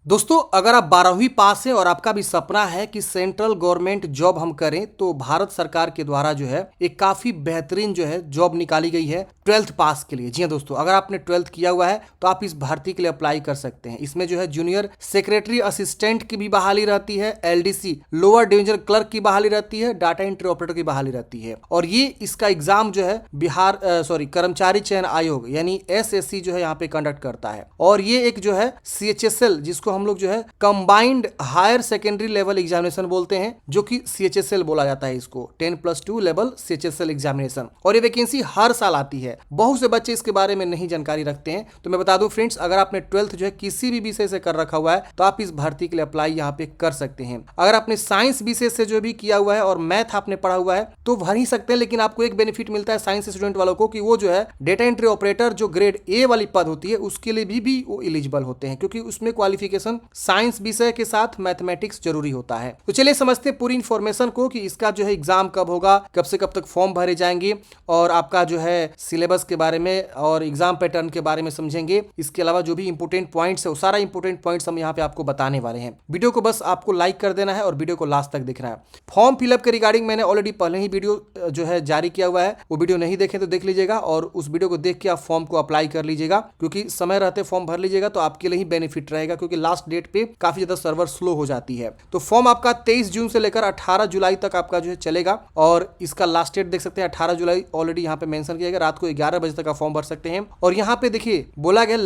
दोस्तों, अगर आप 12वीं पास हैं और आपका भी सपना है कि सेंट्रल गवर्नमेंट जॉब हम करें, तो भारत सरकार के द्वारा जो है एक काफी बेहतरीन जो है जॉब निकाली गई है 12th पास के लिए। जी हाँ दोस्तों, अगर आपने 12th किया हुआ है तो आप इस भर्ती के लिए अप्लाई कर सकते हैं। इसमें जो है जूनियर सेक्रेटरी असिस्टेंट की भी बहाली रहती है, एलडीसी लोअर डिवीजन क्लर्क की बहाली रहती है, डाटा एंट्री ऑपरेटर की बहाली रहती है। और ये इसका एग्जाम जो है बिहार कर्मचारी चयन आयोग यानी एसएससी जो है यहाँ पे कंडक्ट करता है। और ये एक जो है सीएचएसएल, जिसको हम लोग जो है combined higher secondary level examination बोलते हैं, जो कि सीएचएसएल बोला जाता है इसको, 10+2 लेवल सीएचएसएल एग्जामिनेशन। और ये वैकेंसी हर साल आती है। बहुत से बच्चे इसके बारे में नहीं जानकारी रखते हैं, तो मैं बता दूं फ्रेंड्स, अगर आपने 12th जो है किसी भी विषय से कर रखा हुआ है तो आप इस भर्ती के लिए अप्लाई यहाँ पे कर सकते हैं। अगर आपने साइंस विषय से जो भी किया हुआ है और मैथ आपने पढ़ा हुआ है तो भर ही सकते हैं, लेकिन आपको एक बेनिफिट मिलता है साइंस स्टूडेंट वालों को कि वो जो है डेटा एंट्री ऑपरेटर जो ग्रेड ए वाली पद होती है उसके लिए भी वो एलिजिबल होते हैं, क्योंकि उसमें क्वालिफिकेशन साइंस विषय के साथ मैथमेटिक्स जरूरी होता है। तो चलिए समझते हैं पूरी इंफॉर्मेशन को कि इसका जो है एग्जाम कब होगा, कब से कब तक फॉर्म भरे जाएंगे, और आपका जो है सिलेबस के बारे में और एग्जाम पैटर्न के बारे में समझेंगे। इसके अलावा जो भी इंपोर्टेंट पॉइंट्स है वो सारा इंपोर्टेंट पॉइंट्स हम यहाँ पे आपको बताने वाले हैं। वीडियो को बस आपको लाइक कर देना है और वीडियो को लास्ट तक देखना है। फॉर्म फिलअप के रिगार्डिंग मैंने ऑलरेडी पहले ही वीडियो जो है जारी किया हुआ है, वो वीडियो नहीं देखे तो देख लीजिएगा और उस वीडियो को देख के आप फॉर्म को अप्लाई कर लीजिएगा, क्योंकि समय रहते फॉर्म भर लीजिएगा तो आपके लिए ही बेनिफिट रहेगा, क्योंकि लास्ट डेट पे काफी ज्यादा सर्वर स्लो हो जाती है। तो फॉर्म आपका 23 जून से लेकर 18 जुलाई तक आपका जो है चलेगा, और इसका लास्ट डेट देख सकते हैं 18 जुलाई ऑलरेडी यहाँ पे मेंशन किया गया। रात को 11 बजे तक आप फॉर्म भर सकते हैं। और यहाँ पे देखिए बोला गया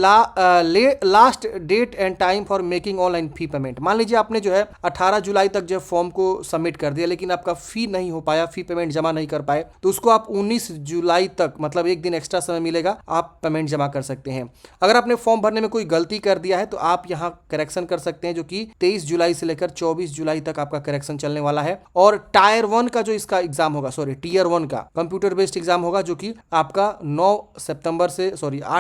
last date and time for making online fee payment. मान लीजिए आपने जो है 18 जुलाई तक जो फॉर्म को सबमिट कर दिया, लेकिन आपका फी नहीं हो पाया, फी पेमेंट जमा नहीं कर पाए, तो उसको आप 19 जुलाई तक, मतलब एक दिन एक्स्ट्रा समय मिलेगा, आप पेमेंट जमा कर सकते हैं। अगर आपने फॉर्म भरने में कोई गलती कर दिया है तो आप यहाँ करेक्शन कर सकते हैं, जो कि 23 जुलाई से लेकर 24 जुलाई तक आपका करेक्शन चलने वाला है। और टायर 1 का जो इसका एग्जाम होगा, टियर 1 का कंप्यूटर बेस्ड एग्जाम होगा, जो कि आपका 8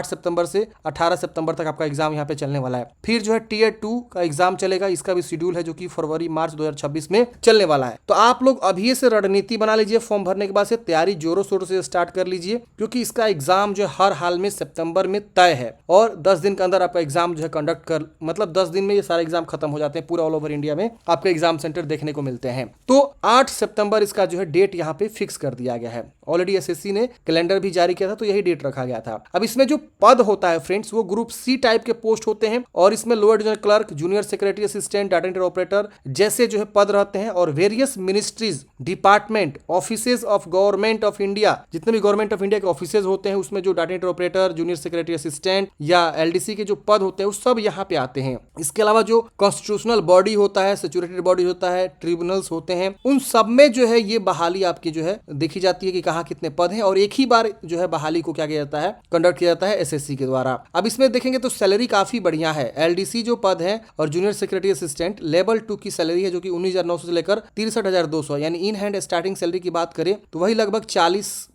सितंबर से 18 सितंबर तक आपका एग्जाम यहाँ पे चलने वाला है। फिर जो है टीयर 2 का एग्जाम चलेगा, इसका भी शेड्यूल है, जो कि फरवरी मार्च 2026 में चलने वाला है। तो आप लोग अभी से रणनीति बना लीजिए, फॉर्म भरने के बाद से तैयारी जोरों शोरों से स्टार्ट कर लीजिए, क्योंकि इसका एग्जाम जो हर हाल में सितंबर में तय है। और 10 दिन के अंदर आपका एग्जाम जो है कंडक्ट कर, मतलब 10 दिन में ये सारे एग्जाम खत्म हो जाते हैं। पूरा ऑल ओवर इंडिया में आपके एग्जाम सेंटर देखने को मिलते हैं। तो 8 सितंबर इसका जो है डेट यहाँ पे फिक्स कर दिया गया है। ऑलरेडी एसएससी ने कैलेंडर भी जारी किया था, तो यही डेट रखा गया था। अब इसमें जो पद होता है फ्रेंड्स, वो ग्रुप सी टाइप के पोस्ट होते हैं, और इसमें lower division clerk, junior secretary assistant, data entry operator जैसे जो है पद रहते हैं। और various ministries, department, offices of government of India, जितने भी गवर्नमेंट ऑफ इंडिया के ऑफिसेज होते हैं, उसमें जो data entry operator, junior secretary assistant या एलडीसी के जो पद होते हैं, वो सब यहाँ पे आते हैं। इसके अलावा जो कॉन्स्टिट्यूशनल बॉडी होता है, सिक्योरिटी बॉडी होता है, ट्रिब्यूनल्स होते हैं, उन सब में जो है ये बहाली आपकी जो है देखी जाती है कि कहाँ कितने पद हैं, और एक ही बार जो है बहाली को क्या किया जाता है, कंडक्ट किया जाता है एसएससी के द्वारा। अब इसमें देखेंगे तो सैलरी काफी बढ़िया है। एलडीसी जो पद है और जूनियर सेक्रेटरी असिस्टेंट लेवल 2 की सैलरी है, जो कि 19,900 से लेकर 63,200, यानी इन हैंड स्टार्टिंग सैलरी की बात करें तो वही लगभग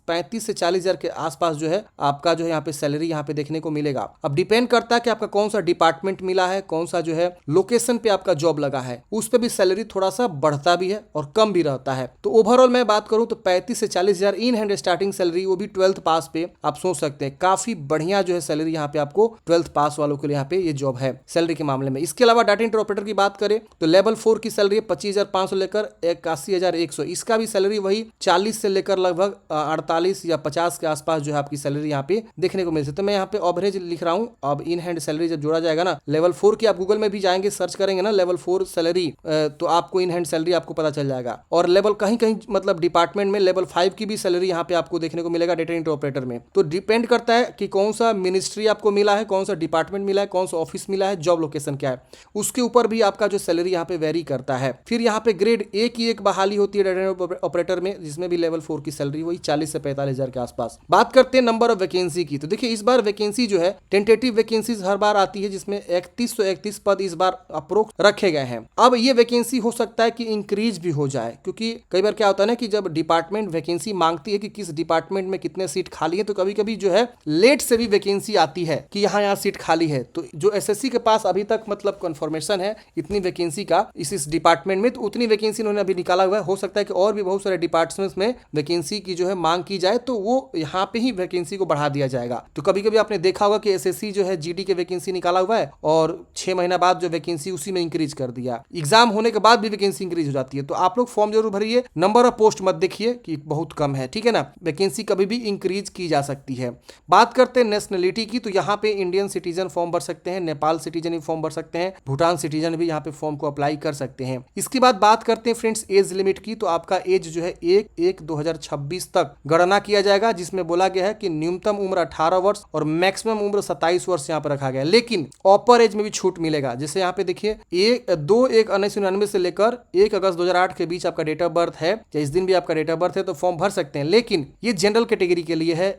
35 से 40,000 के आसपास जो है आपका जो है यहाँ पे सैलरी यहाँ पे देखने को मिलेगा। अब डिपेंड करता है कि आपका कौन सा डिपार्टमेंट मिला है, कौन सा जो है लोकेशन पे आपका जॉब लगा है, उस पे भी सैलरी थोड़ा सा बढ़ता भी है और कम भी रहता है। तो ओवरऑल मैं बात करूं तो 35 से 40,000 इन हैंड स्टार्टिंग सैलरी, वो भी 12th पास पे आप सोच सकते हैं। काफी बढ़िया जो है सैलरी यहाँ पे आपको 12th पास वालों के लिए यहाँ पे ये जॉब है सैलरी के मामले में। इसके अलावा डाटा एंट्री ऑपरेटर की बात करें तो लेवल 4 की सैलरी है 25,500 लेकर 81,100। इसका भी सैलरी वही 40 से लेकर लगभग 48 या 50 के आसपास जो है आपकी सैलरी यहाँ पे देखने को मिल सकती है। तो मैं यहाँ पे एवरेज लिख रहा हूँ। अब इन हैंड सैलरी जब जोड़ा जाएगा ना, लेवल 4 की, आप गूगल में भी जाएंगे, सर्च करेंगे ना लेवल 4 सैलरी, तो आपको इन हैंड सैलरी आपको पता चल जाएगा। और लेवल कहीं कहीं मतलब डिपार्टमेंट में लेवल 5 की भी सैलरी यहाँ पे आपको देखने को मिलेगा डेटा एंट्री ऑपरेटर में। तो डिपेंड करता है कि कौन सा मिनिस्ट्री आपको मिला है, कौन सा डिपार्टमेंट मिला है, कौन सा ऑफिस मिला है, जॉब लोकेशन क्या है, उसके ऊपर भी आपका जो सैलरी यहाँ पे वेरी करता है। फिर यहाँ पे ग्रेड ए की एक बहाली होती है डेटा एंट्री ऑपरेटर में, जिसमें भी लेवल 4 की सैलरी वही 40 से 45,000 के आसपास। बात करते हैं नंबर ऑफ वैकेंसी की, तो देखिए इस बार वैकेंसी जो है टेंटेटिव वैकेंसीज हर बार आती है, जिसमें 3131 पद इस बार अप्रोक्स रखे गए हैं। अब ये वैकेंसी हो सकता है कि इंक्रीज भी हो जाए, क्योंकि कई बार क्या होता है ना कि जब डिपार्टमेंट वैकेंसी मांगती है कि किस डिपार्टमेंट में कितने सीट खाली है, तो कभी कभी जो है लेट से भी वैकेंसी आती है कि यहाँ सीट खाली है। तो जो एसएससी के पास अभी तक मतलब कंफर्मेशन है इतनी वैकेंसी का इस डिपार्टमेंट में, तो उतनी वैकेंसी उन्होंने अभी निकाला हुआ है। हो सकता है है कि और भी बहुत सारे डिपार्टमेंट्स में वैकेंसी की जो है मांग की जाए तो वो यहाँ पे ही वैकेंसी को बढ़ा दिया जाएगा। तो कभी कभी आपने देखा होगा कि एसएससी जो है जीडी के वैकेंसी निकाला हुआ है और 6 महीना बाद जो वैकेंसी उसी में इंक्रीज कर दिया, एग्जाम होने के बाद भी वैकेंसी इंक्रीज हो जाती है। तो आप लोग फॉर्म जरूर भरिए, नंबर ऑफ पोस्ट मत देखिए कि बहुत कम है, ठीक है ना, वैकेंसी कभी भी इंक्रीज की जा सकती है। बात करते हैं नेशनलिटी की, तो यहाँ पे इंडियन सिटीजन फॉर्म भर सकते हैं, नेपाल सिटीजन भी फॉर्म भर सकते हैं, भूटान सिटीजन भी यहाँ पे फॉर्म को अप्लाई कर सकते हैं। इसके बाद बात करते हैं फ्रेंड्स एज लिमिट की, तो आपका एज जो है 1/1/2026 तक गणना किया जाएगा, जिसमें बोला गया है कि न्यूनतम उम्र 18 वर्ष और मैक्सिमम उम्र 27 वर्ष यहाँ पर रखा गया है। लेकिन अपर एज में भी छूट मिलेगा, जैसे यहाँ पे देखिए 2/1/1999 से लेकर 1 अगस्त 2008 के बीच आपका डेट ऑफ बर्थ है, या इस दिन भी आपका डेट ऑफ बर्थ है तो फॉर्म भर सकते हैं। लेकिन ये जनरल कैटेगरी के लिए है,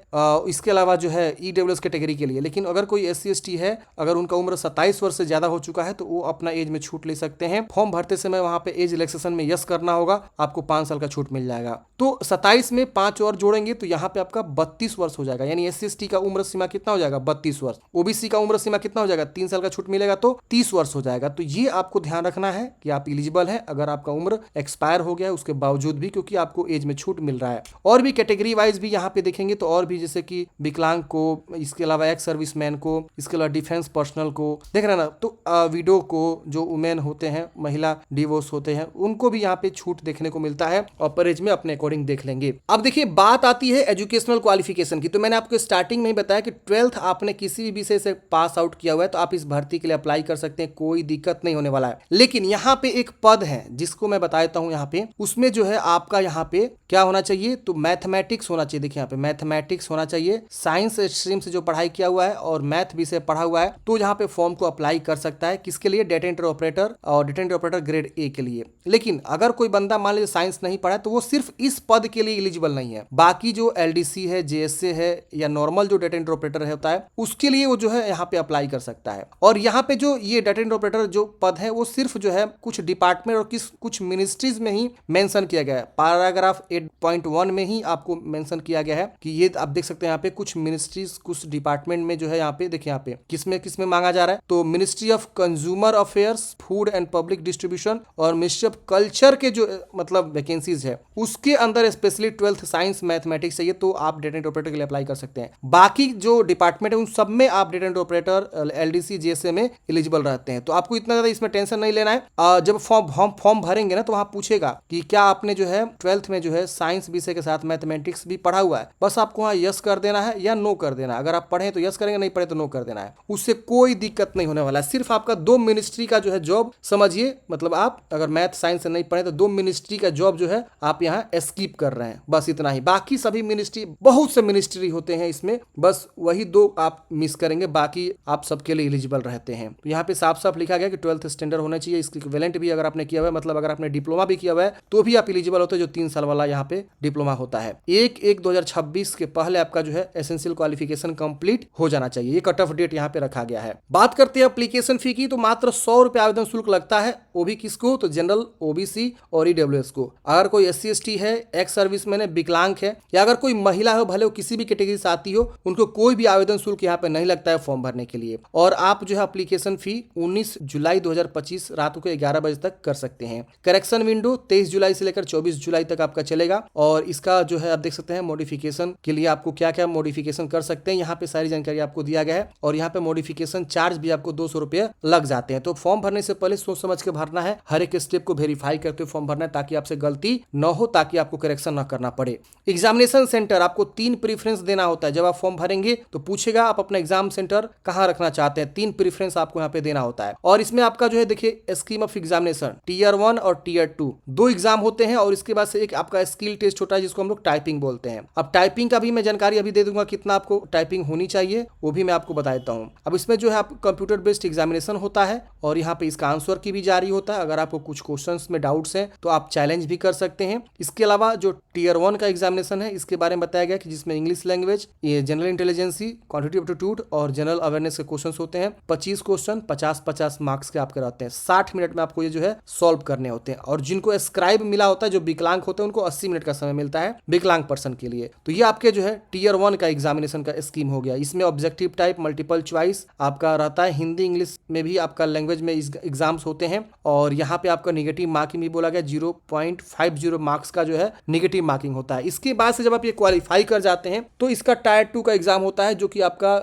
इसके अलावा जो है ईडब्ल्यूएस कैटेगरी के लिए। लेकिन अगर कोई SC ST है, अगर उनका उम्र 27 वर्ष से ज्यादा हो चुका है तो वो अपना एज में छूट ले सकते हैं। फॉर्म भरते समय वहां पे एज रिलैक्सेशन में यस करना होगा, आपको 5 साल का छूट मिल जाएगा। तो 27 में 5 और जोड़ेंगे तो यहाँ पे आपका 32 वर्ष हो जाएगा, यानी SC ST का उम्र सीमा कितना हो जाएगा 32 वर्ष, OBC का उम्र सीमा कितना हो जाएगा 3 साल का छूट मिलेगा तो 30 वर्ष हो जाएगा। तो ये आपको ध्यान रखना है कि आप एलिजिबल है अगर आपका उम्र एक्सपायर हो गया है उसके बावजूद भी, क्योंकि आपको एज में छूट मिल रहा है। और भी कैटेगरी वाइज भी यहाँ पे देखेंगे तो और भी, जैसे कि विकलांग को, इसके अलावा एक्स सर्विसमैन को, इसके अलावा डिफेंस पर्सनल को देख रहे ना, तो विडो को, जो वुमेन होते हैं, महिला डिवोर्स होते हैं, उनको भी यहाँ पे छूट देखने को मिलता है। अपर एज में अपने अकॉर्डिंग देख लेंगे। अब देखिए बात आती है एजुकेशनल क्वालिफिकेशन की, तो मैंने आपको स्टार्टिंग में ही बताया कि 12th आपने किसी भी विषय से पास आउट किया हुआ है तो आप इस भर्ती के लिए अप्लाई कर सकते हैं, कोई दिक्कत नहीं होने वाला है। लेकिन यहाँ पे एक पद है जिसको मैं बताता हूँ, यहाँ पे उसमें जो है आपका यहाँ पे क्या होना चाहिए, तो मैथमेटिक्स होना चाहिए। देखिए यहाँ पे मैथमेटिक्स होना चाहिए, साइंस स्ट्रीम से जो पढ़ाई किया हुआ है और मैथ विषय पढ़ा हुआ है तो यहाँ पे फॉर्म को अप्लाई कर सकता है। किसके लिए, डेटा एंट्री ऑपरेटर और data entry operator grade A के लिए। लेकिन अगर कोई बंदा मान लीजिए साइंस नहीं पढ़ा है तो वो सिर्फ इस पद के लिए एलिजिबल नहीं है, बाकी जो LDC है, JSA है या नॉर्मल जो डेटा एंट्री ऑपरेटर होता है उसके लिए वो जो है यहाँ पे अप्लाई कर सकता है। और यहाँ पे जो ये डेटा एंट्री ऑपरेटर जो पद है वो सिर्फ जो है कुछ डिपार्टमेंट और कुछ मिनिस्ट्रीज में ही मेंशन किया गया है। पैराग्राफ 8.1 में ही आपको मेंशन किया गया है कि ये आप देख सकते हैं यहाँ पे कुछ मिनिस्ट्रीज, कुछ डिपार्टमेंट में जो है यहाँ पे देखिए यहाँ पे किसमें मांगा जा रहा है, तो ministry of consumer affairs, food and public distribution और मिनिस्ट्री ऑफ कल्चर के जो मतलब वैकेंसीज है उसके अंदर स्पेशली 12th साइंस मैथमेटिक्स चाहिए तो आप डेटा एंट्री ऑपरेटर के लिए अप्लाई कर सकते हैं। बाकी जो डिपार्टमेंट है उन सब में आप data entry operator LDC JSA में एलिजिबल रहते हैं। तो आपको इतना ज्यादा इसमें टेंशन नहीं लेना है। जब फॉर्म भरेंगे ना तो वहां पूछेगा कि क्या आपने जो है 12th में जो है साइंस विषय के साथ मैथमेटिक्स भी पढ़ा हुआ है, बस आपको वहां यस कर देना है या नो कर देना है। अगर आप पढ़े तो यस करेंगे, नहीं पढ़े तो नो कर देना है, उससे कोई दिक्कत नहीं होने वाला है। सिर्फ आपका 2 मिनिस्ट्री का जो है जॉब समझिए, मतलब आप अगर मैथ साइंस से नहीं पढ़े तो 2 मिनिस्ट्री का जॉब जो है आप यहाँ स्किप कर रहे हैं, बस इतना ही। बाकी सभी मिनिस्ट्री, बहुत से मिनिस्ट्री होते हैं इसमें, बस वही 2 आप मिस करेंगे, बाकी आप सबके लिए एलिजिबल रहते हैं। तो यहाँ पे साफ साफ लिखा गया कि 12th स्टैंडर्ड होना चाहिए। इसकी इक्विवेलेंट भी अगर आपने किया हुआ है, मतलब अगर आपने डिप्लोमा भी किया हुआ है तो भी आप एलिजिबल होते हैं, जो 3 साल वाला यहाँ पे डिप्लोमा होता है। 1/1/2026 के पहले आपका जो है एसेंशियल क्वालिफिकेशन कंप्लीट हो जाना चाहिए, ये कट ऑफ डेट यहाँ पे रखा गया है। बात करते हैं एप्लीकेशन फी की, तो मात्र 100 रुपए आवेदन शुल्क लगता है। वो भी किसको, तो जनरल, OBC और EWS को। अगर कोई SC ST है, एक्स सर्विसमैन है, विकलांग है या अगर कोई महिला हो, भले वो किसी भी कैटेगरी से आती हो, उनको कोई भी आवेदन शुल्क यहाँ पे नहीं लगता है फॉर्म भरने के लिए। और आप जो है एप्लीकेशन फी 19 जुलाई 2025 रात को 11 बजे तक कर सकते हैं। करेक्शन विंडो 23 जुलाई से लेकर 24 जुलाई तक आपका चलेगा। और इसका जो है आप देख सकते हैं मॉडिफिकेशन के लिए आपको क्या क्या मॉडिफिकेशन कर सकते हैं, यहाँ पे सारी जानकारी आपको दिया गया है। और यहाँ पे मॉडिफिकेशन चार्ज भी आपको 200 रुपये लग जाते हैं। तो फॉर्म भरने से पहले सोच समझ के भरना है, हर एक स्टेप को वेरीफाई करते हुए फॉर्म भरना है ताकि आपसे गलती न हो, ताकि आपको करेक्शन न करना पड़े। एग्जामिनेशन सेंटर आपको 3 प्रीफरेंस देना होता है। जब आप फॉर्म भरेंगे तो पूछेगा आप अपना एग्जाम सेंटर कहाँ रखना चाहते हैं, 3 प्रीफरेंस आपको यहाँ पे देना होता है। और इसमें आपका जो है देखिए स्कीम ऑफ एग्जामिनेशन Tier 1 और Tier 2 2 एग्जाम होते हैं। और इसके बाद से एक आपका स्किल टेस्ट होता है जिसको हम लोग टाइपिंग बोलते हैं। अब टाइपिंग का भी मैं जानकारी अभी दे दूंगा, कितना आपको टाइपिंग होनी चाहिए वो भी मैं आपको बता देता हूँ। अब इसमें जो है आप कंप्यूटर बेस्ड एग्जामिनेशन होता है और यहाँ पे इसका आंसर की भी जारी होता है। अगर आपको कुछ क्वेश्चंस में डाउट्स हैं तो आप चैलेंज भी कर सकते हैं। इसके अलावा जो Tier 1 का एग्जामिनेशन है इसके बारे में बताया गया कि जिसमें इंग्लिश लैंग्वेज, ये जनरल इंटेलिजेंसी, क्वांटिटेटिव एप्टीट्यूड और जनरल अवेयरनेस के क्वेश्चंस होते हैं। 25 क्वेश्चन 50-50 मार्क्स के आपके रहते हैं। 60 मिनट में आपको ये जो है सॉल्व करने होते हैं। और जिनको स्क्राइब मिला होता है, जो विकलांग होते हैं, उनको 80 मिनट का समय मिलता है विकलांग पर्सन के लिए। तो ये आपके जो है Tier 1 का एग्जामिनेशन का स्कीम हो गया। इसमें ऑब्जेक्टिव टाइप, मल्टीपल चॉइस आपका रहता है, हिंदी इंग्लिश में भी आपका लैंग्वेज में एग्जाम्स होते हैं। और यहाँ पे आपका निगेटिव मार्किंग भी बोला गया 0.5 0.50 मार्क्स का जो है नेगेटिव मार्किंग होता है। इसके बाद से जब आप ये क्वालिफाई कर जाते हैं तो इसका टायर 2 का एग्जाम होता है, जो कि आपका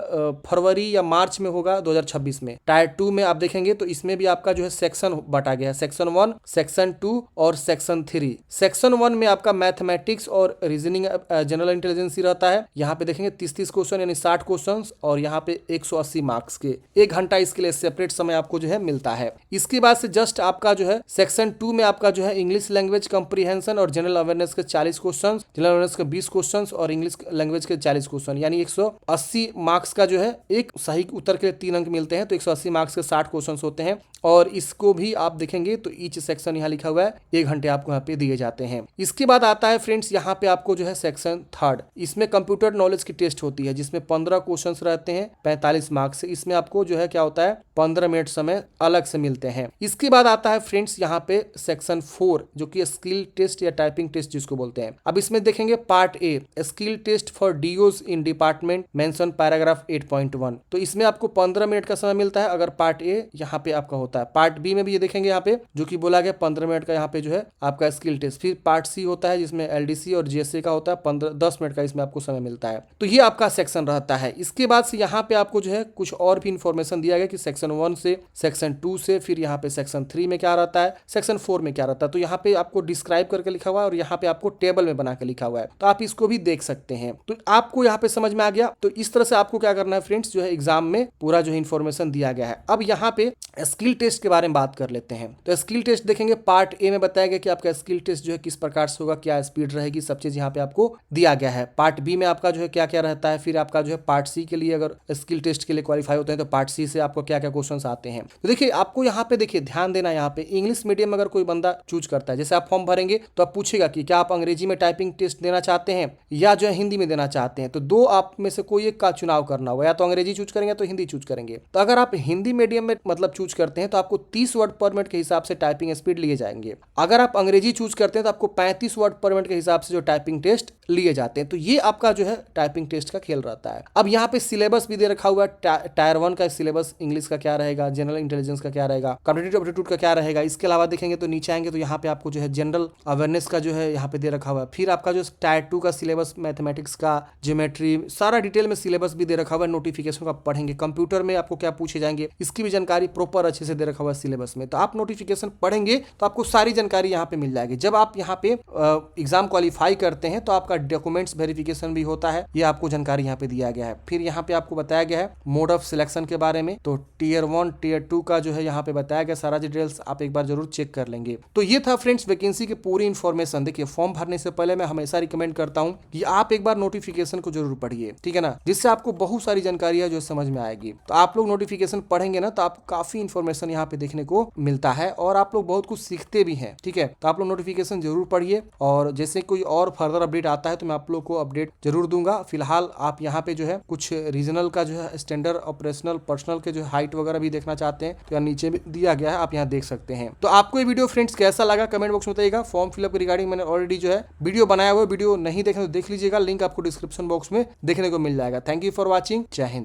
फरवरी या मार्च में होगा 2026 में। टायर 2 में आप देखेंगे तो इसमें भी आपका जो है सेक्शन बांटा गया है, सेक्शन 1, सेक्शन 2 और सेक्शन 3। सेक्शन 1 में आपका मैथमेटिक्स और रीजनिंग जनरल इंटेलिजेंस रहता है। यहाँ पे देखेंगे 30 क्वेश्चन यानी 60 क्वेश्चन और यहाँ पे 180 मार्क्स के 1 घंटा इसके लिए सेपरेट समय आपको जो है मिलता है। इसके बाद से जस्ट आपका जो है सेक्शन 2 में आपका जो है इंग्लिश लैंग्वेज कंप्रीहेंशन और जनरल अवेयरनेस के 40 क्वेश्चन, जनरल अवेयरनेस के 20 क्वेश्चन और इंग्लिश लैंग्वेज के 40 क्वेश्चन, यानी 180 मार्क्स का जो है एक सही उत्तर के लिए 3 अंक मिलते हैं। तो 180 मार्क्स के 60 क्वेश्चन होते हैं और इसको भी आप देखेंगे तो ईच सेक्शन यहाँ लिखा हुआ है 1 घंटे आपको यहाँ पे दिए जाते हैं। इसके बाद आता है फ्रेंड्स यहाँ पे आपको जो है सेक्शन 3, इसमें कंप्यूटर नॉलेज की टेस्ट होती है जिसमें 15 क्वेश्चन रहते हैं 45 मार्क्स से। इसमें आपको जो है क्या होता है 15 मिनट समय अलग से मिलते हैं। इसके बाद आता है फ्रेंड्स यहाँ पे सेक्शन 4 जो कि स्किल टेस्ट या टाइपिंग टेस्ट जिसको बोलते हैं। अब इसमें देखेंगे part A skill test for DOs in department mention paragraph 8.1। तो इसमें आपको 15 मिनट का समय मिलता है अगर पार्ट ए यहाँ पे आपका होता है। पार्ट बी में भी ये देखेंगे यहाँ पे जो कि बोला गया 15 मिनट का यहाँ पे जो है आपका स्किल टेस्ट। फिर पार्ट सी होता है जिसमें एलडीसी और जीएसए का होता है 10 मिनट का इसमें आपको समय मिलता है। तो ये आपका सेक्शन रहता है। इसके बाद से यहाँ पे आपको जो है कुछ और भी इंफॉर्मेशन दिया गया कि सेक्शन 1 से सेक्शन 2 से फिर यहाँ पे सेक्शन 3 में क्या रहता है, सेक्शन 4 में क्या रहता है। तो यहाँ पे आपको डिस्क्राइब करके लिखा हुआ है और यहाँ पे आपको टेबल में बना के लिखा हुआ है, तो आप इसको भी देख सकते हैं। तो आपको यहाँ पे समझ में आ गया। तो इस तरह से आपको क्या करना है फ्रेंड्स, जो है एग्जाम में पूरा जो है इंफॉर्मेशन दिया गया है। अब यहाँ पे स्किल टेस्ट के बारे में बात कर लेते हैं। तो स्किल टेस्ट देखेंगे पार्ट ए में बताया गया कि आपका स्किल टेस्ट जो है किस प्रकार से होगा, क्या स्पीड रहेगी, सब चीज यहाँ पे आपको दिया गया है। पार्ट बी में आपका जो है क्या क्या रहता है। फिर आपका जो है पार्ट सी के लिए अगर स्किल टेस्ट के लिए क्वालिफाई होते हैं तो पार्ट सी से आपको क्या क्या क्वेश्चन आते हैं। तो देखिए आपको यहाँ पे देखिए ध्यान देना, यहाँ पे इंग्लिश मीडियम अगर कोई बंदा चूज करता है, जैसे आप फॉर्म भरेंगे तो आप पूछेगा कि क्या आप अंग्रेजी में टाइपिंग टेस्ट देना चाहते हैं या जो है हिंदी में देना चाहते हैं। तो दो आप में से कोई एक का चुनाव करना होगा, या तो अंग्रेजी चूज करेंगे तो हिंदी चूज करेंगे। तो अगर आप हिंदी मीडियम में मतलब चूज करते हैं तो आपको 30 वर्ड पर मिनट के हिसाब से टाइपिंग स्पीड लिए जाएंगे। अगर आप अंग्रेजी चूज करते हैं तो आपको 35 वर्ड पर मिनट के हिसाब से जो टाइपिंग टेस्ट लिए जाते हैं। तो ये आपका जो है टाइपिंग टेस्ट का खेल रहता है। अब यहाँ पे सिलेबस भी दे रखा हुआ है, टायर 1 का सिलेबस इंग्लिश का क्या रहेगा, जनरल इंटेलिजेंस का क्या रहेगा, कॉम्पिटिटिव एप्टीट्यूड का क्या रहेगा। इसके अलावा देखेंगे तो नीचे आएंगे तो यहाँ पे आपको जो है जनरल अवेयरनेस का जो है यहाँ पे दे रखा हुआ है। फिर आपका जो टायर 2 का सिलेबस मैथमेटिक्स का, ज्योमेट्री, सारा डिटेल में सिलेबस भी दे रखा हुआ है। नोटिफिकेशन का पढ़ेंगे, कंप्यूटर में आपको क्या पूछे जाएंगे इसकी भी जानकारी प्रॉपर अच्छे से दे रखा हुआ है सिलेबस में। तो आप नोटिफिकेशन पढ़ेंगे तो आपको सारी जानकारी यहाँ पे मिल जाएगी। जब आप यहाँ पे एग्जाम क्वालिफाई करते हैं तो आपका डॉक्यूमेंट्स वेरिफिकेशन भी होता है, ये आपको जानकारी यहाँ पे दिया गया है। फिर यहाँ पे आपको बताया गया है मोड ऑफ सिलेक्शन के बारे में। तो टीयर 1 टीयर 2 का जो है यहाँ पे बताया गया सारा डिटेल्स, आप एक बार जरूर चेक कर लेंगे। तो ये था फ्रेंड्स वैकेंसी की पूरी इन्फॉर्मेशन। देखिए फॉर्म भरने से पहले मैं हमेशा रिकमेंड करता हूँ कि आप एक बार नोटिफिकेशन को जरूर पढ़िए, ठीक है ना, जिससे आपको बहुत सारी जानकारी है जो समझ में आएगी। तो आप लोग नोटिफिकेशन पढ़ेंगे ना तो आपको काफी इन्फॉर्मेशन यहाँ पे देखने को मिलता है और आप लोग बहुत कुछ सीखते भी हैं, ठीक है। तो आप लोग नोटिफिकेशन जरूर पढ़िए और जैसे कोई और फर्दर अपडेट आता है तो मैं आप लोग को अपडेट जरूर दूंगा। फिलहाल आप यहाँ पे जो है कुछ रीजनल का जो है स्टैंडर्ड, ऑपरेशनल, पर्सनल के जो हाइट वगैरह भी देखना चाहते हैं तो नीचे भी दिया गया है, आप यहाँ देख सकते हैं। तो आपको ये वीडियो फ्रेंड्स कैसा लगा कमेंट बॉक्स में बताइएगा। फॉर्म फिलअप के रिगार्डिंग मैंने ऑलरेडी जो है वीडियो बनाया हुआ है, वीडियो नहीं देखें तो देख लीजिएगा, लिंक आपको डिस्क्रिप्शन बॉक्स में देखने को मिल जाएगा। थैंक यू फॉर वॉचिंग, जय हिंद।